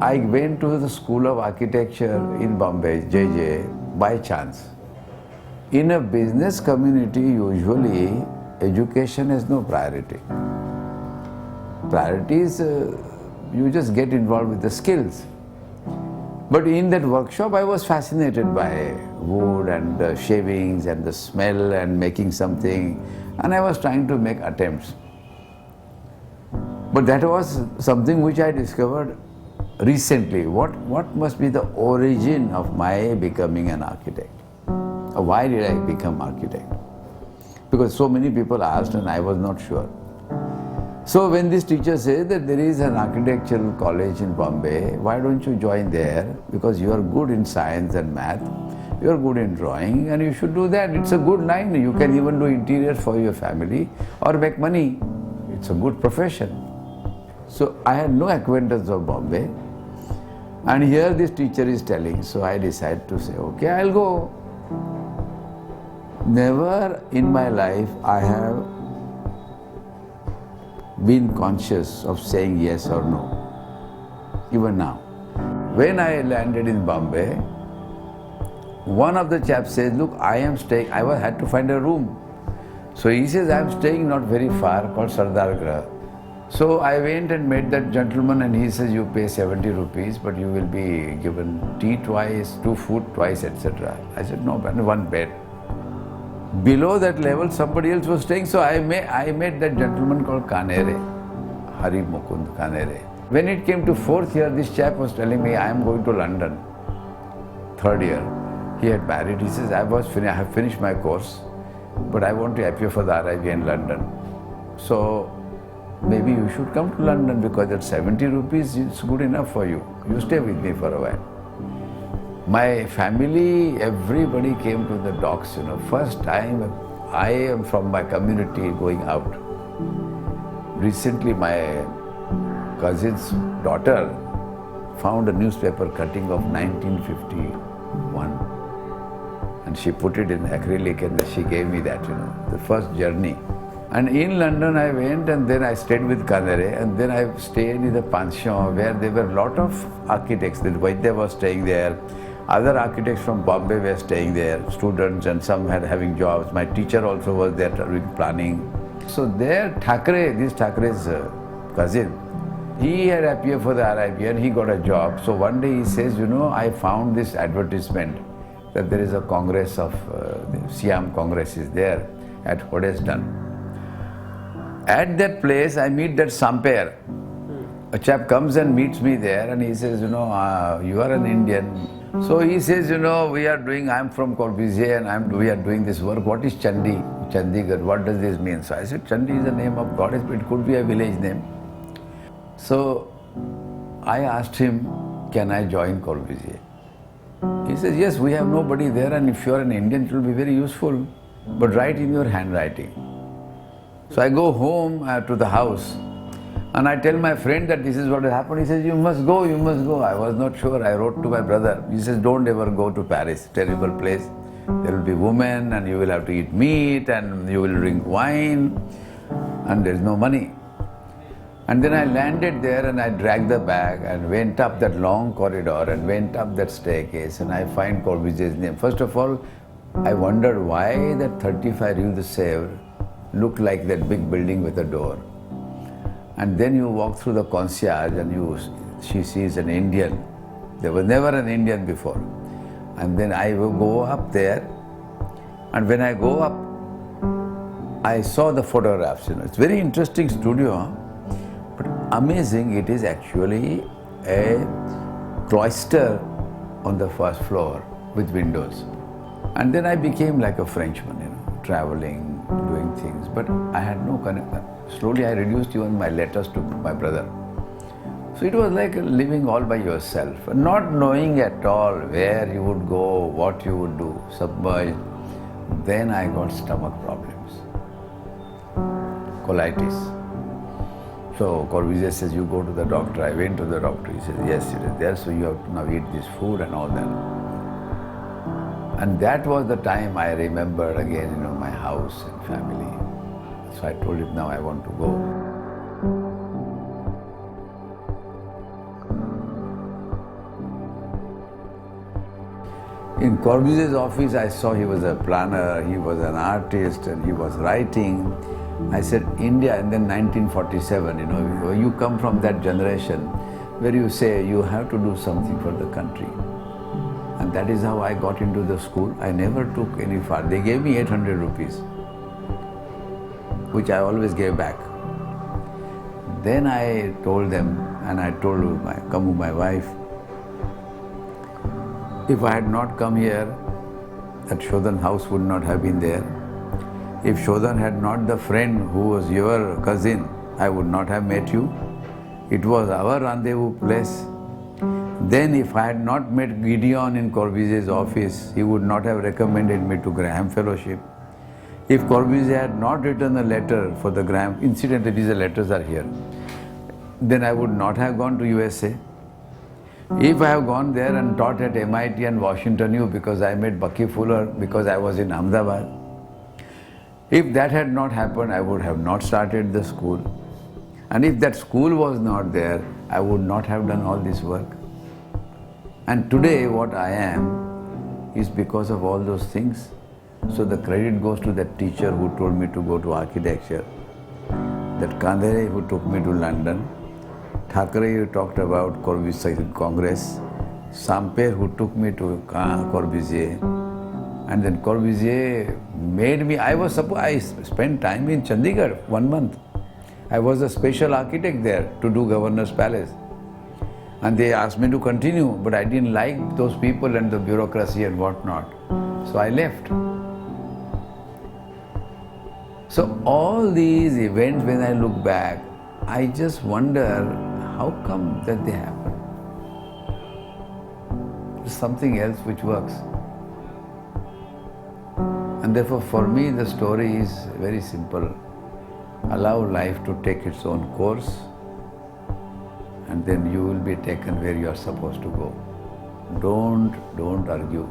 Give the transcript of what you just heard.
I went to the School of Architecture in Bombay, JJ, by chance. In a business community, usually education has no priority. Priority is you just get involved with the skills. But in that workshop, I was fascinated by wood and the shavings and the smell and making something, and I was trying to make attempts. But that was something which I discovered recently. What must be the origin of my becoming an architect? Or why did I become architect? Because so many people asked and I was not sure. So when this teacher says that there is an architectural college in Bombay, why don't you join there? Because you are good in science and math, you are good in drawing, and you should do that. It's a good line. You can even do interiors for your family or make money. It's a good profession. So I had no acquaintance of Bombay, and here this teacher is telling, so I decided to say, okay, I'll go. Never in my life I have been conscious of saying yes or no, even now. When I landed in Bombay, one of the chaps says, look, I had to find a room. So he says, I'm staying not very far, called Sardar Graha. So I went and met that gentleman, and he says, you pay 70 rupees, but you will be given tea twice, 2 food twice, etc. I said, no, but 1 bed. Below that level, somebody else was staying, so I met that gentleman called Kanere, Hari Mukund Kanere. When it came to 4th year, this chap was telling me, I am going to London, 3rd year. He had married. He says, I have finished my course, but I want to appear for the RIB in London. So maybe you should come to London, because at 70 rupees, it's good enough for you. You stay with me for a while. My family, everybody came to the docks, First time I am from my community going out. Recently, my cousin's daughter found a newspaper cutting of 1951, and she put it in acrylic, and she gave me that, the first journey. And in London I went, and then I stayed with Kanere, and then I stayed in the pension where there were a lot of architects. The Vaidya was staying there. Other architects from Bombay were staying there, students, and some had having jobs. My teacher also was there doing planning. So there, this Thakure's cousin, he had appeared for the RIB and he got a job. So one day he says, I found this advertisement that there is a congress of, the Siam Congress is there at Hoddesdon. At that place, I meet that Samper. A chap comes and meets me there, and he says, you are an Indian. So he says, I'm from Corbusier, and we are doing this work. What is Chandigarh? What does this mean? So I said, Chandi is the name of goddess, but it could be a village name. So I asked him, can I join Corbusier? He says, yes, we have nobody there, and if you are an Indian, it will be very useful, but write in your handwriting. So I go home to the house, and I tell my friend that this is what has happened. He says, you must go, you must go. I was not sure. I wrote to my brother. He says, don't ever go to Paris, terrible place. There will be women, and you will have to eat meat, and you will drink wine, and there is no money. And then I landed there, and I dragged the bag and went up that long corridor and went up that staircase, and I find Corbusier's name. First of all, I wondered why that 35 Rue de Sèvres looked like that big building with a door. And then you walk through the concierge, and she sees an Indian. There was never an Indian before. And then I will go up there, and when I go up, I saw the photographs. It's a very interesting studio, but amazing. It is actually a cloister on the first floor with windows. And then I became like a Frenchman, traveling, doing things, but I had no connection. Slowly I reduced even my letters to my brother. So it was like living all by yourself, not knowing at all where you would go, what you would do, submerged. Then I got stomach problems, colitis. So Corbusier says, you go to the doctor. I went to the doctor. He says, yes, it is there, so you have to now eat this food and all that. And that was the time I remembered again, my house and family. So I told him, now I want to go. In Corbusier's office, I saw he was a planner, he was an artist, and he was writing. I said, India, and then 1947, you come from that generation where you say you have to do something for the country. And that is how I got into the school. I never took any far. They gave me 800 rupees, which I always gave back. Then I told them, and I told my wife, if I had not come here, that Shodhan house would not have been there. If Shodhan had not the friend who was your cousin, I would not have met you. It was our rendezvous place. Then if I had not met Gideon in Corbusier's office, he would not have recommended me to Graham Fellowship. If Corbusier had not written a letter for the Graham, incidentally these letters are here, then I would not have gone to USA. If I have gone there and taught at MIT and Washington U because I met Bucky Fuller because I was in Ahmedabad, if that had not happened, I would have not started the school. And if that school was not there, I would not have done all this work. And today what I am is because of all those things. So the credit goes to that teacher who told me to go to architecture, that Kandhere who took me to London, Thackeray who talked about Corbusier Congress, Samper who took me to Corbusier, and then Corbusier made me, I spent time in Chandigarh 1 month. I was a special architect there to do Governor's Palace. And they asked me to continue, but I didn't like those people and the bureaucracy and whatnot. So I left. So all these events, when I look back, I just wonder, how come that they happen? There's something else which works. And therefore for me the story is very simple. Allow life to take its own course, and then you will be taken where you are supposed to go. Don't argue.